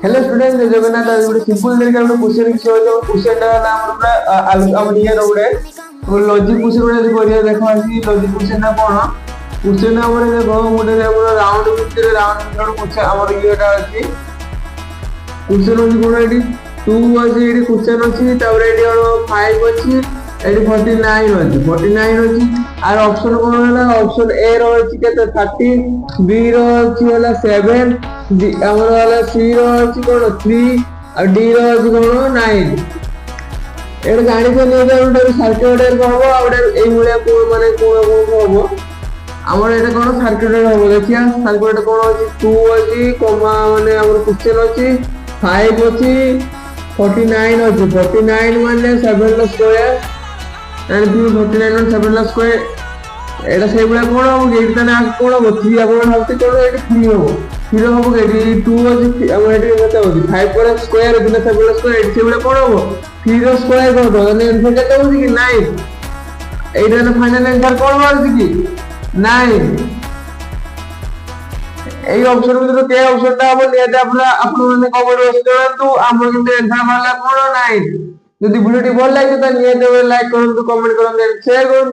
hello student जय जगन्नाथ आज गोटे सिंपल तरीका गोटे क्वेश्चन किछ होय क्वेश्चन ना हमर हम ये रोडे तो लॉजिक क्वेश्चन गोटे करिया देखो आसी लॉजिक क्वेश्चन ना कोन क्वेश्चन हमर देखो गोटे हमर राउंड भितर राउंड क्वेश्चन हमर येटा अछि क्वेश्चन अछि कोन एटी 2 अछि एटी क्वेश्चन अछि तापर एटी 5 अछि एटी 49 अछि 49 अछि आर ऑप्शन कोन होला ऑप्शन ए रो अछि केते 30 बी रो अछि होला 7 हमर वाला सी रो अछि कोन 3 और डी रो अछि कोन 9 एटा जानि को नै जाउ सर्किट को हबो और एई भलिया को माने को हबो हमर एटा कोन सर्किट हबो देखिया सर्किट कोन अछि 2 अछि कमा माने हमर क्वेश्चन अछि 5 अछि 49 अछि 49 माने 7 root square and 49 root 7 root square एटा सेई भलिया कोन हबो एटा तने कोन हबो 3 आपण हबते कोन एटा 3 हबो 3 हबो एटी 2 अछि हमर एटी केते होछि 5 पर स्क्वायर दिना 7 रो स्क्वायर एटी सेई भलिया कोन हबो 3 रो स्क्वायर कोन दो ने आंसर केते होछि कि 9 एटा ने फाइनल आंसर कोन होछि कि 9 এই অপশন ভিতরে কে অপশনটা হবে নিতে আপনারা আপনারা কমেন্ট বক্সে জানাନ୍ତୁ আমরা কিন্তু এনসার মারলা কোন নাই যদি ভিডিওটি ভালো লাগে তাহলে নিতে লাইক করুন কমেন্ট করুন শেয়ার করুন